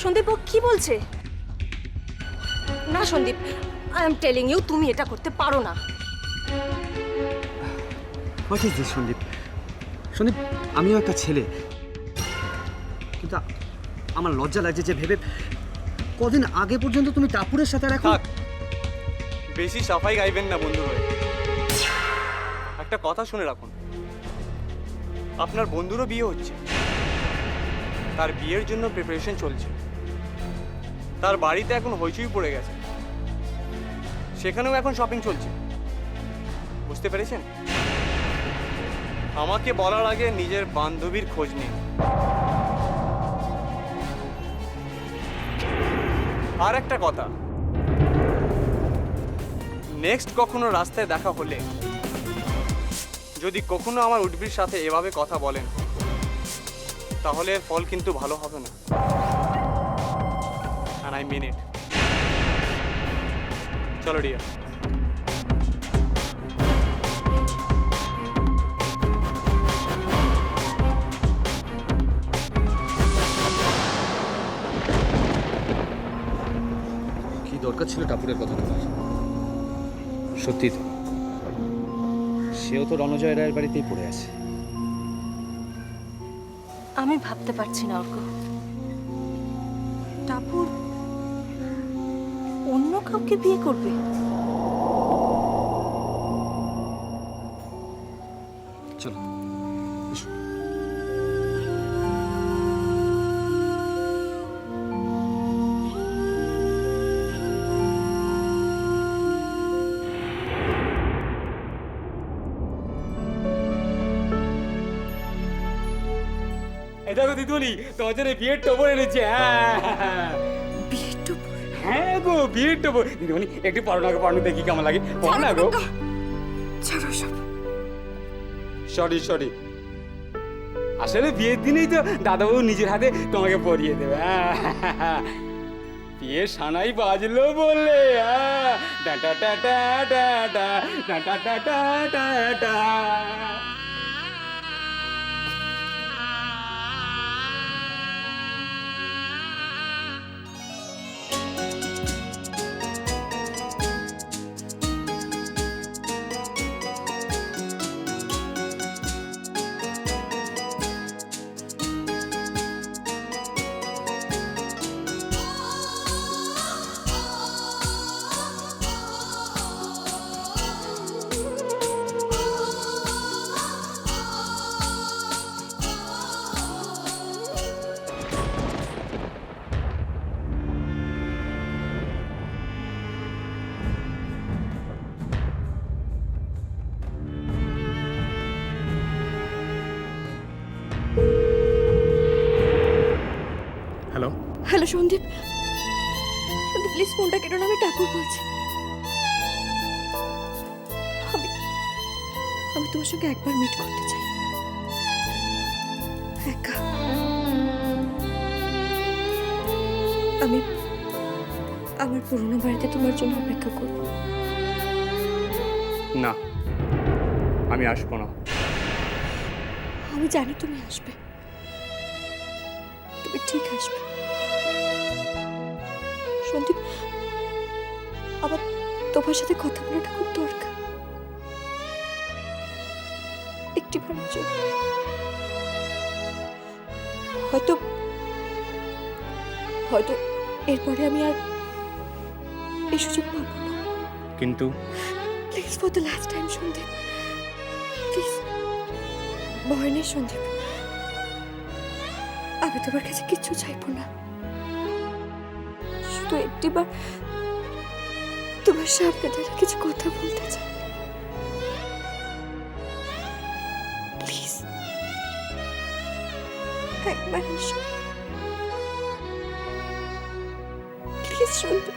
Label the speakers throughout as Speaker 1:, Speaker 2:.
Speaker 1: সন্দীপ ও কি বলছে? না Sandeep, I am telling you, তুমি এটা করতে পারো না।
Speaker 2: What is this Sandeep? Sandeep, আমিও একটা ছেলে, কিন্তু আমার লজ্জা লাগছে যে ভেবে কদিন আগে পর্যন্ত তুমি টাপুরের সাথে আর এখন।
Speaker 3: থাক, বেশি সাফাই গাইবেন না বন্ধু হয়ে। একটা কথা শুনে রাখুন, আপনার বন্ধুরও বিয়ে হচ্ছে, তার বিয়ের জন্য প্রিপারেশন চলছে, তার বাড়িতে এখন হইচই পড়ে গেছে, সেখানেও এখন শপিং চলছে, বুঝতে পেরেছেন? আমাকে বলার আগে নিজের বান্ধবীর খোঁজ নিন। আর একটা কথা, নেক্সট কখনো রাস্তায় দেখা হলে যদি কখনো আমার উডবির সাথে এভাবে কথা বলেন, তাহলে এর ফল কিন্তু ভালো হবে না। And I mean it. চলো রিয়া।
Speaker 2: কি দরকার ছিল টাপুরের কথা বলার? সত্যি তো, সেও তো রণজয় রায়ের বাড়িতেই পড়ে আছে।
Speaker 1: আমি ভাবতে পারছি না অর্ক, টাপুর অন্য কাউকে বিয়ে করবে।
Speaker 2: চলো এসো।
Speaker 4: এই দেখো দিদিমণি, তোমার জন্য বিয়ের টবর এনেছে।
Speaker 1: বিয়ের টুপুর?
Speaker 4: হ্যাঁ গো, বিয়ের টবর। দিদিমণি একটু পড়ো না গো, পড়ো দেখি কেমন লাগে। পড়ো না গো।
Speaker 1: ছাড়ো সব।
Speaker 4: সরি সরি, আসলে বিয়ের দিনেই তো দাদাবাবু নিজের হাতে তোমাকে পরিয়ে দেবে। বিয়ের সানাই বাজলো বললে। টা টা টা টা টা টা টা টা টা টা টা।
Speaker 2: Hello.
Speaker 1: Hello Sandeep, Sandeep please ফোনটা কেটো না, আমি ঠাকুর বলছি। আমি আমি তোমার সঙ্গে একবার মিট করতে চাই, একা। আমি আমার পুরোনো বাড়িতে তোমার জন্য অপেক্ষা করব।
Speaker 3: না, আমি আসবো না।
Speaker 1: আমি জানি তুমি আসবে, তুমি ঠিক আসবে। সন্দীপ, আবার তোমার সাথে কথা বলাটা খুব দরকার, একটিবারের জন্য। হয়তো হয়তো এরপরে আমি আর এই সুযোগ পাবো না।
Speaker 3: কিন্তু
Speaker 1: please for the last time Sandeep, please. ভয় নেই সন্দীপ, আমি তোমার কাছে কিচ্ছু চাইবো না, শুধু একটিবার তোমার সামনে দাঁড়িয়ে কিছু কথা বলতে চাই। প্লিজ একবার এসো, প্লিজ সন্দীপ।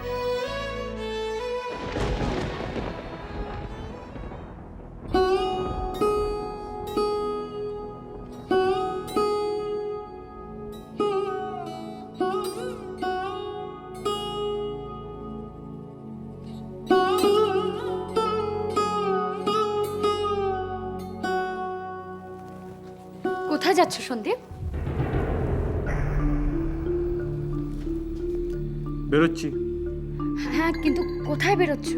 Speaker 5: কোথায় যাচ্ছ সন্দীপ?
Speaker 3: বেরোচ্ছি,
Speaker 5: হ্যাঁ, কিন্তু কোথায় বেরোচ্ছ?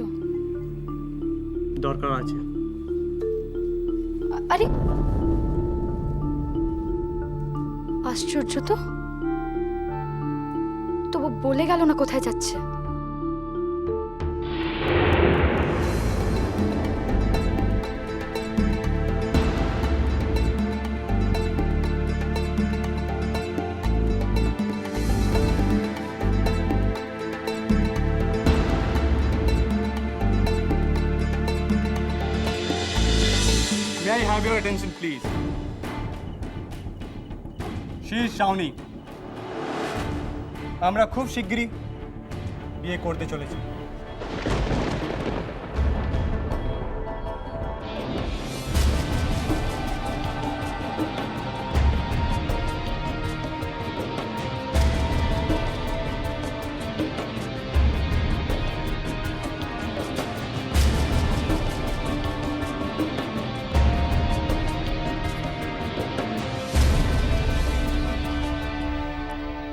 Speaker 3: দরকার আছে।
Speaker 5: আরে আশ্চর্য তো, তবু বলে গেল না কোথায় যাচ্ছে।
Speaker 3: May I have your attention, please? She is Shawnee. আমরা খুব শিগগিরই বিয়ে করতে চলেছি।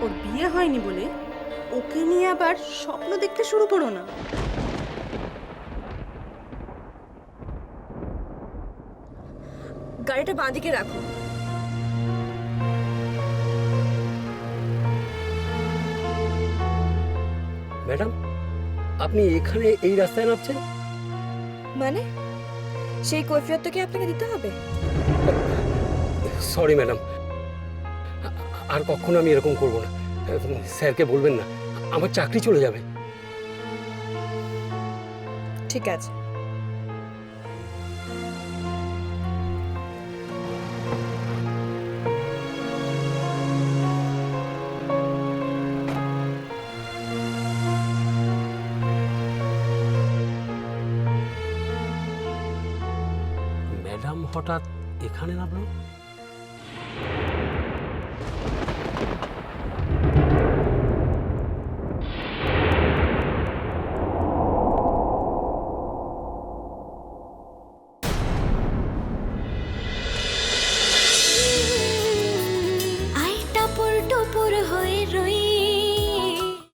Speaker 1: ওর বিয়ে হয়নি বলে ওকে নিয়ে আবার স্বপ্ন দেখতে শুরু করো না। গাড়িটা বাঁদিকে রাখো।
Speaker 6: ম্যাডাম, আপনি এখানে এই রাস্তায় নামছেন?
Speaker 1: মানে সেই কৈফিয়ত কি আপনাকে দিতে হবে?
Speaker 6: সরি ম্যাডাম, আর কখনো আমি এরকম করব না। স্যারকে বলবেন না, আমার চাকরি চলে যাবে।
Speaker 1: ঠিক আছে।
Speaker 6: ম্যাডাম হঠাৎ এখানে নামলো?